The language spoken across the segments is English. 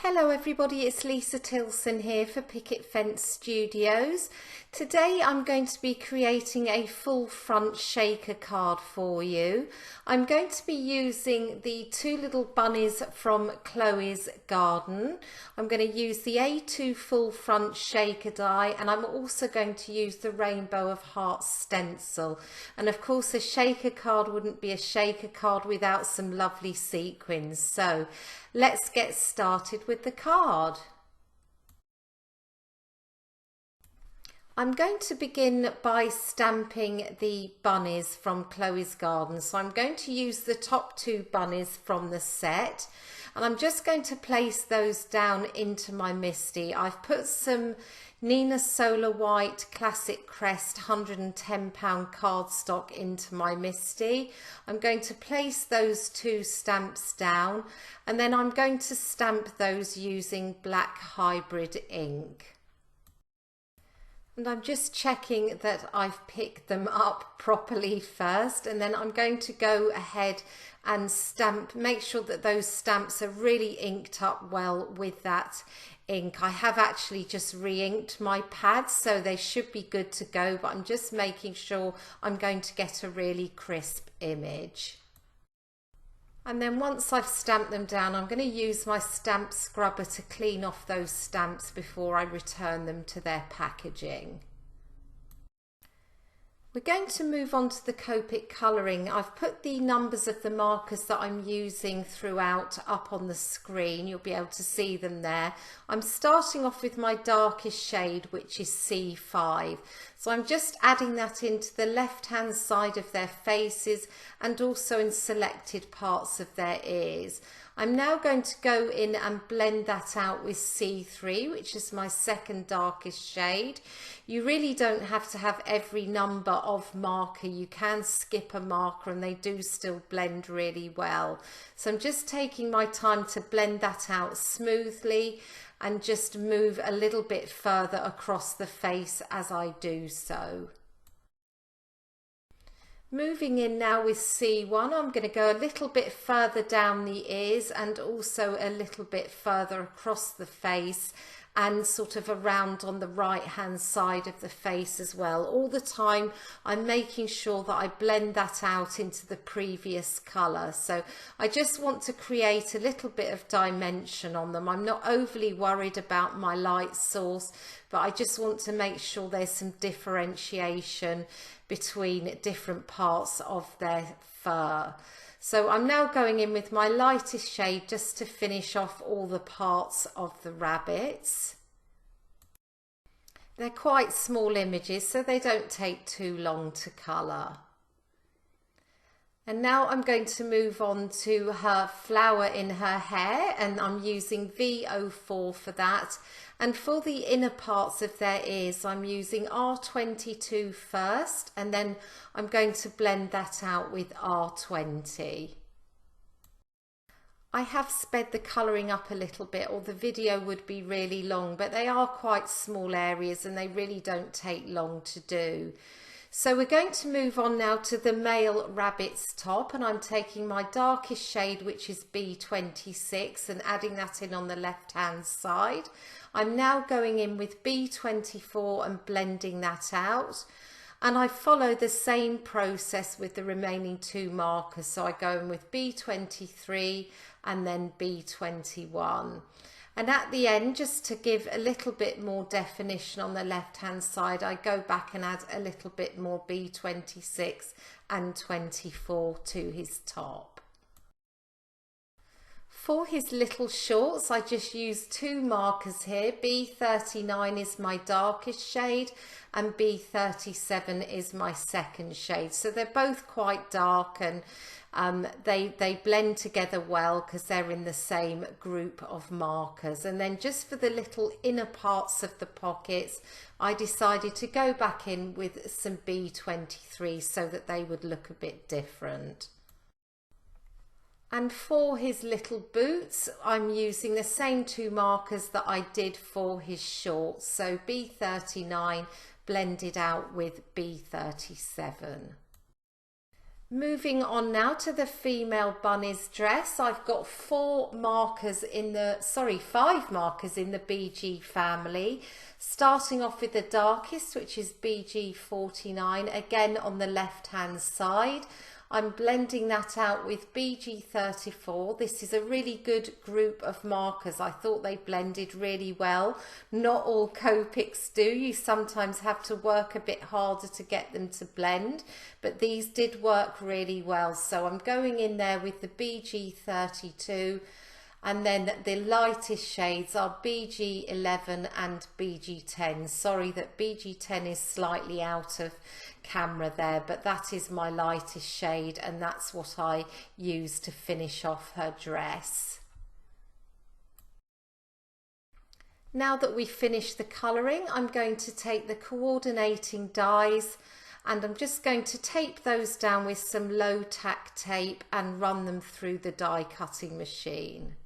Hello everybody, it's Lisa Tilson here for Picket Studios. Today I'm going to be creating a full front shaker card for you. I'm going to be using the two little bunnies from Chloe's garden. I'm going to use the A2 full front shaker die, and I'm also going to use the Rainbow of Hearts stencil. And of course a shaker card wouldn't be a shaker card without some lovely sequins. So let's get started with the card. I'm going to begin by stamping the bunnies from Chloe's garden. So I'm going to use the top two bunnies from the set, and I'm just going to place those down into my MISTI. I've put some Nina Solar White Classic Crest 110 pound cardstock into my MISTI. I'm going to place those two stamps down, and then I'm going to stamp those using black hybrid ink. And I'm just checking that I've picked them up properly first, and then I'm going to go ahead and stamp, make sure that those stamps are really inked up well with that ink. I have actually just re-inked my pads, so they should be good to go, but I'm just making sure I'm going to get a really crisp image. And then once I've stamped them down, I'm going to use my stamp scrubber to clean off those stamps before I return them to their packaging. We're going to move on to the Copic Coloring. I've put the numbers of the markers that I'm using throughout up on the screen. You'll be able to see them there. I'm starting off with my darkest shade, which is C5. So I'm just adding that into the left hand side of their faces and also in selected parts of their ears. I'm now going to go in and blend that out with C3, which is my second darkest shade. You really don't have to have every number of marker. You can skip a marker and they do still blend really well. So I'm just taking my time to blend that out smoothly and just move a little bit further across the face as I do so. Moving in now with C1, I'm going to go a little bit further down the ears and also a little bit further across the face and sort of around on the right hand side of the face as well. All the time I'm making sure that I blend that out into the previous colour. So I just want to create a little bit of dimension on them. I'm not overly worried about my light source, but I just want to make sure there's some differentiation between different parts of their fur. So I'm now going in with my lightest shade just to finish off all the parts of the rabbits. They're quite small images, so they don't take too long to colour. And now I'm going to move on to her flower in her hair, and I'm using V04 for that. And for the inner parts of their ears, I'm using R22 first, and then I'm going to blend that out with R20. I have sped the colouring up a little bit, or the video would be really long, but they are quite small areas and they really don't take long to do. So we're going to move on now to the male rabbit's top, and I'm taking my darkest shade, which is B26, and adding that in on the left hand side. I'm now going in with B24 and blending that out. And I follow the same process with the remaining two markers. So I go in with B23 and then B21. And at the end, just to give a little bit more definition on the left hand side, I go back and add a little bit more B26 and 24 to his top. For his little shorts, I just used two markers here. B39 is my darkest shade and B37 is my second shade. So they're both quite dark, and they blend together well because they're in the same group of markers. And then just for the little inner parts of the pockets, I decided to go back in with some B23 so that they would look a bit different. And for his little boots, I'm using the same two markers that I did for his shorts. So B39 blended out with B37. Moving on now to the female bunny's dress, I've got five markers in the BG family, starting off with the darkest, which is BG 49, again on the left hand side. I'm blending that out with BG 34. This is a really good group of markers. I thought they blended really well. Not all Copics do. You sometimes have to work a bit harder to get them to blend, but these did work really well. So I'm going in there with the BG 32, and then the lightest shades are BG 11 and BG 10. Sorry that BG 10 is slightly out of camera there, but that is my lightest shade, and that's what I use to finish off her dress. Now that we've finished the colouring, I'm going to take the coordinating dies and I'm just going to tape those down with some low tack tape and run them through the die cutting machine.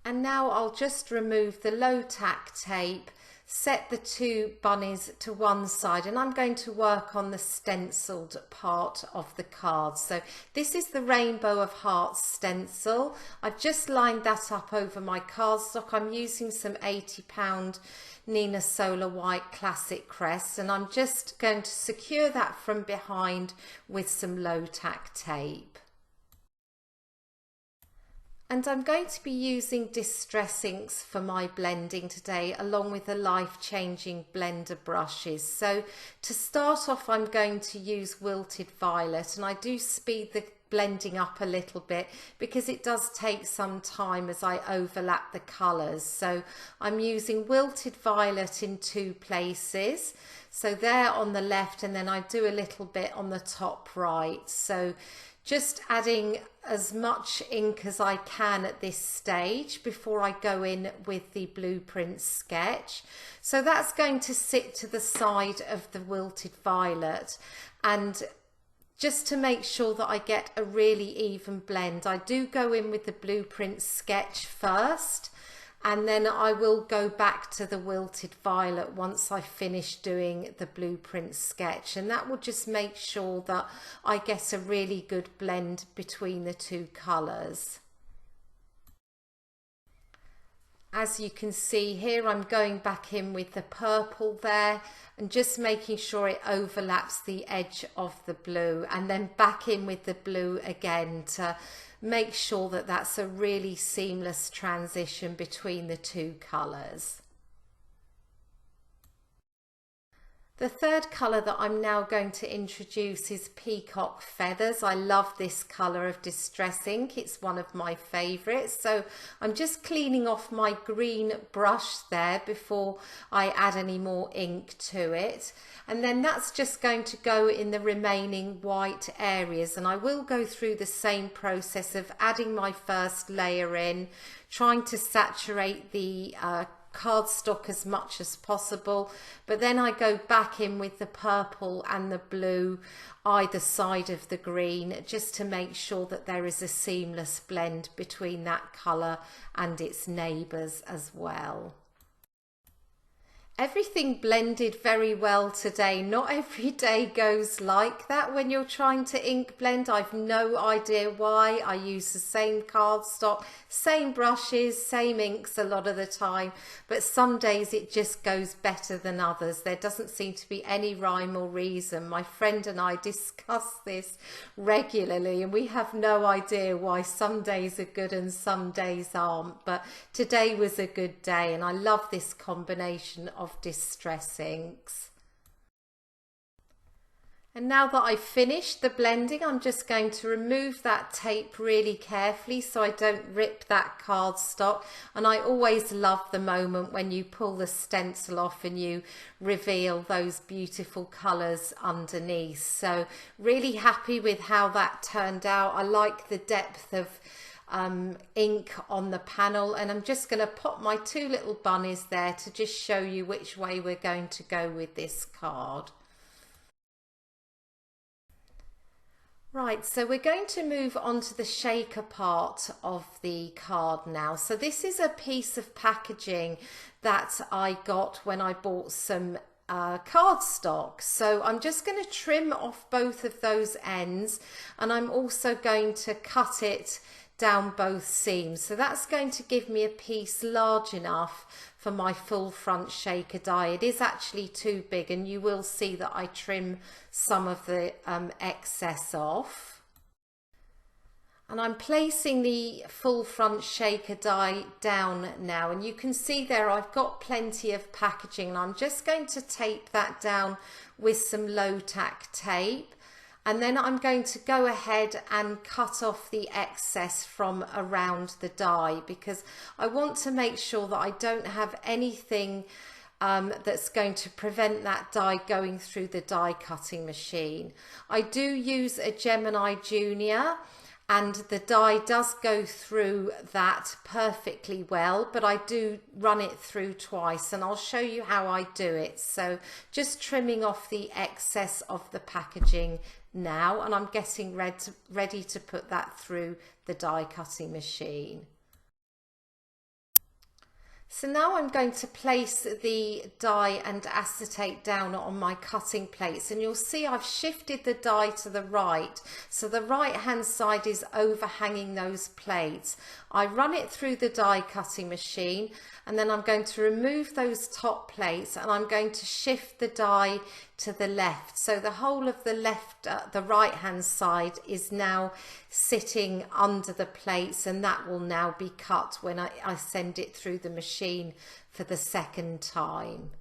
And now I'll just remove the low tack tape, set the two bunnies to one side, and I'm going to work on the stenciled part of the card. So this is the Rainbow of Hearts stencil. I've just lined that up over my cardstock. I'm using some £80 Nina Solar White Classic Crest, and I'm just going to secure that from behind with some low tack tape. And I'm going to be using Distress inks for my blending today, along with the Life Changing blender brushes. So to start off, I'm going to use Wilted Violet, and I do speed the blending up a little bit because it does take some time as I overlap the colours. So I'm using Wilted Violet in two places. So there on the left, and then I do a little bit on the top right. So just adding as much ink as I can at this stage before I go in with the blueprint sketch. So that's going to sit to the side of the Wilted Violet, and just to make sure that I get a really even blend, I do go in with the blueprint sketch first, and then I will go back to the Wilted Violet once I finish doing the blueprint sketch, and that will just make sure that I get a really good blend between the two colours. As you can see here, I'm going back in with the purple there and just making sure it overlaps the edge of the blue, and then back in with the blue again to make sure that that's a really seamless transition between the two colours. The third colour that I'm now going to introduce is Peacock Feathers. I love this colour of Distress ink. It's one of my favourites. So I'm just cleaning off my green brush there before I add any more ink to it. And then that's just going to go in the remaining white areas. And I will go through the same process of adding my first layer in, trying to saturate the cardstock as much as possible, but then I go back in with the purple and the blue either side of the green, just to make sure that there is a seamless blend between that colour and its neighbours as well. Everything blended very well today. Not every day goes like that when you're trying to ink blend. I've no idea why. I use the same cardstock, same brushes, same inks a lot of the time, but some days it just goes better than others. There doesn't seem to be any rhyme or reason. My friend and I discuss this regularly, and we have no idea why some days are good and some days aren't, but today was a good day, and I love this combination of Distress inks. And now that I've finished the blending, I'm just going to remove that tape really carefully so I don't rip that cardstock. And I always love the moment when you pull the stencil off and you reveal those beautiful colours underneath. So really happy with how that turned out. I like the depth of ink on the panel, and I'm just going to pop my two little bunnies there to just show you which way we're going to go with this card. Right, so we're going to move on to the shaker part of the card now. So this is a piece of packaging that I got when I bought some cardstock. So I'm just going to trim off both of those ends, and I'm also going to cut it down both seams. So that's going to give me a piece large enough for my full front shaker die. It is actually too big, and you will see that I trim some of the excess off. And I'm placing the full front shaker die down now, and you can see there I've got plenty of packaging, and I'm just going to tape that down with some low tack tape, and then I'm going to go ahead and cut off the excess from around the die, because I want to make sure that I don't have anything that's going to prevent that die going through the die cutting machine. I do use a Gemini Junior, and the die does go through that perfectly well, but I do run it through twice, and I'll show you how I do it. So just trimming off the excess of the packaging now, and I'm getting ready to put that through the die cutting machine. So now I'm going to place the die and acetate down on my cutting plates, and you'll see I've shifted the die to the right, so the right hand side is overhanging those plates. I run it through the die cutting machine, and then I'm going to remove those top plates, and I'm going to shift the die to the left. So the whole of the the right hand side is now sitting under the plates, and that will now be cut when I send it through the machine for the second time.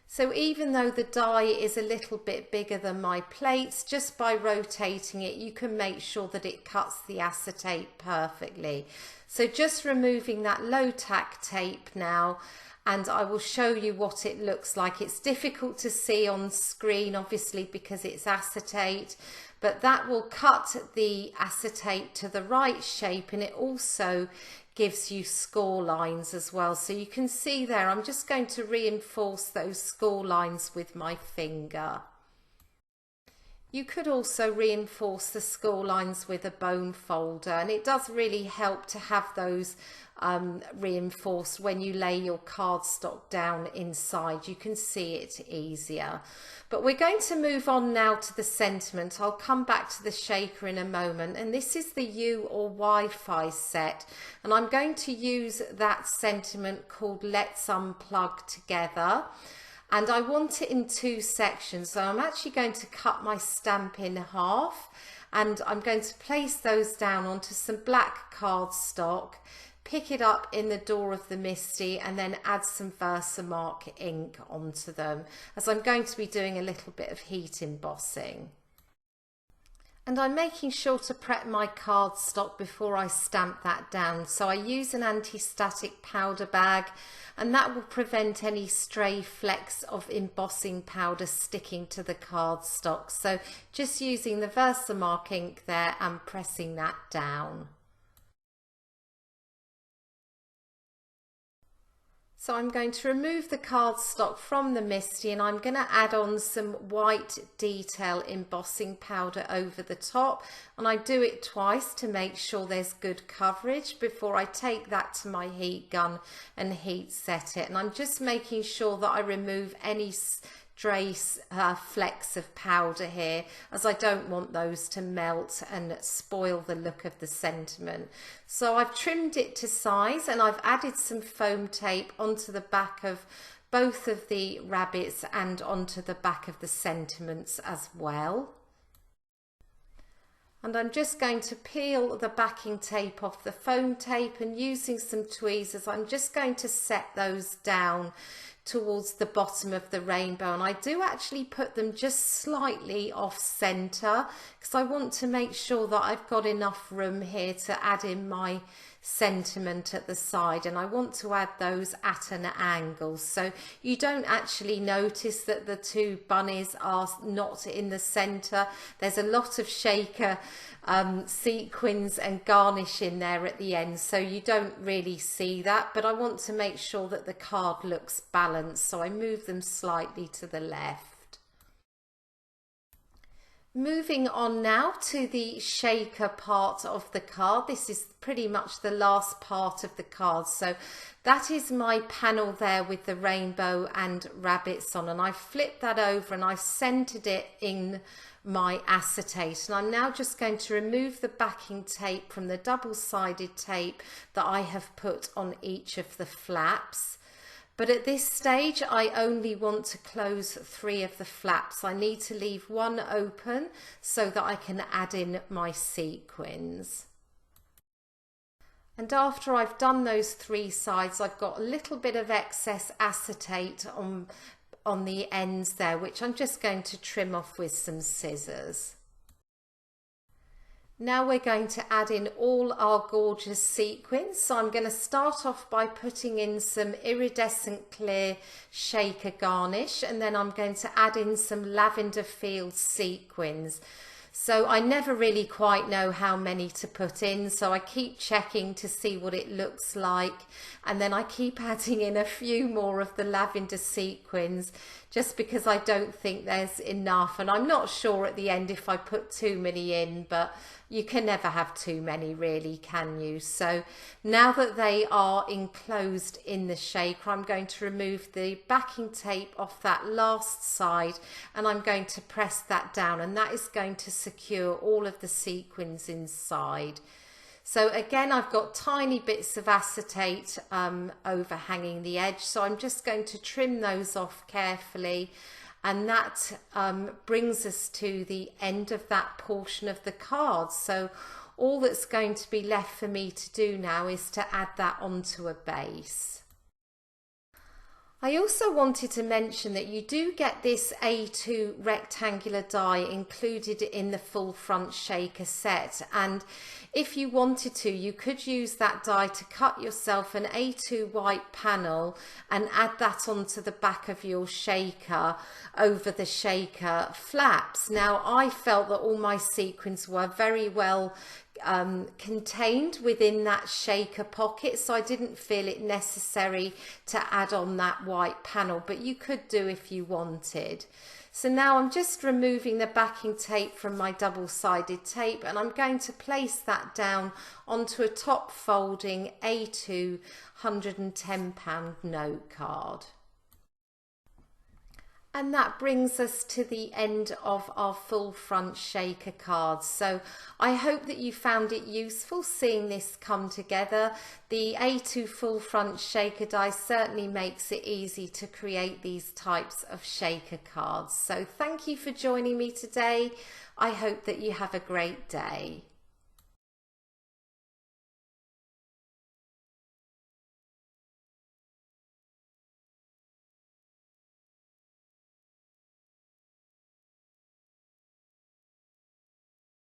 So even though the die is a little bit bigger than my plates, just by rotating it, you can make sure that it cuts the acetate perfectly. So just removing that low tack tape now, and I will show you what it looks like. It's difficult to see on screen, obviously, because it's acetate, but that will cut the acetate to the right shape, and it also gives you score lines as well. So you can see there, I'm just going to reinforce those score lines with my finger. You could also reinforce the score lines with a bone folder, and it does really help to have those reinforced when you lay your cardstock down inside. You can see it easier. But we're going to move on now to the sentiment. I'll come back to the shaker in a moment, and this is the U or Wi-Fi set, and I'm going to use that sentiment called Let's Unplug Together. And I want it in two sections, so I'm actually going to cut my stamp in half, and I'm going to place those down onto some black cardstock, pick it up in the door of the MISTI, and then add some Versamark ink onto them, as I'm going to be doing a little bit of heat embossing. And I'm making sure to prep my cardstock before I stamp that down. So I use an anti-static powder bag, and that will prevent any stray flecks of embossing powder sticking to the cardstock. So just using the Versamark ink there and pressing that down. So I'm going to remove the cardstock from the MISTI, and I'm going to add on some white detail embossing powder over the top, and I do it twice to make sure there's good coverage before I take that to my heat gun and heat set it. And I'm just making sure that I remove any stray flecks of powder here, as I don't want those to melt and spoil the look of the sentiment. So I've trimmed it to size, and I've added some foam tape onto the back of both of the rabbits and onto the back of the sentiments as well. And I'm just going to peel the backing tape off the foam tape, and using some tweezers I'm just going to set those down towards the bottom of the rainbow, and I do actually put them just slightly off center because I want to make sure that I've got enough room here to add in my sentiment at the side, and I want to add those at an angle so you don't actually notice that the two bunnies are not in the center. There's a lot of shaker sequins and garnish in there at the end, so you don't really see that, but I want to make sure that the card looks balanced, so I move them slightly to the left. Moving on now to the shaker part of the card. This is pretty much the last part of the card. So that is my panel there with the rainbow and rabbits on, and I flipped that over and I centered it in my acetate, and I'm now just going to remove the backing tape from the double-sided tape that I have put on each of the flaps. But at this stage, I only want to close 3 of the flaps. I need to leave 1 open so that I can add in my sequins. And after I've done those 3 sides, I've got a little bit of excess acetate on the ends there, which I'm just going to trim off with some scissors. Now we're going to add in all our gorgeous sequins. So I'm going to start off by putting in some iridescent clear shaker garnish, and then I'm going to add in some lavender field sequins. So I never really quite know how many to put in, so I keep checking to see what it looks like, and then I keep adding in a few more of the lavender sequins just because I don't think there's enough, and I'm not sure at the end if I put too many in, but you can never have too many really, can you? So now that they are enclosed in the shaker, I'm going to remove the backing tape off that last side, and I'm going to press that down, and that is going to secure all of the sequins inside. So again, I've got tiny bits of acetate overhanging the edge, so I'm just going to trim those off carefully, and that brings us to the end of that portion of the card. So all that's going to be left for me to do now is to add that onto a base. I also wanted to mention that you do get this A2 rectangular die included in the full front shaker set, and if you wanted to, you could use that die to cut yourself an A2 white panel and add that onto the back of your shaker over the shaker flaps. Now I felt that all my sequins were very well contained within that shaker pocket, so I didn't feel it necessary to add on that white panel, but you could do if you wanted. So now I'm just removing the backing tape from my double-sided tape, and I'm going to place that down onto a top folding A2 £110 note card. And that brings us to the end of our full front shaker cards. So I hope that you found it useful seeing this come together. The A2 full front shaker die certainly makes it easy to create these types of shaker cards. So thank you for joining me today. I hope that you have a great day.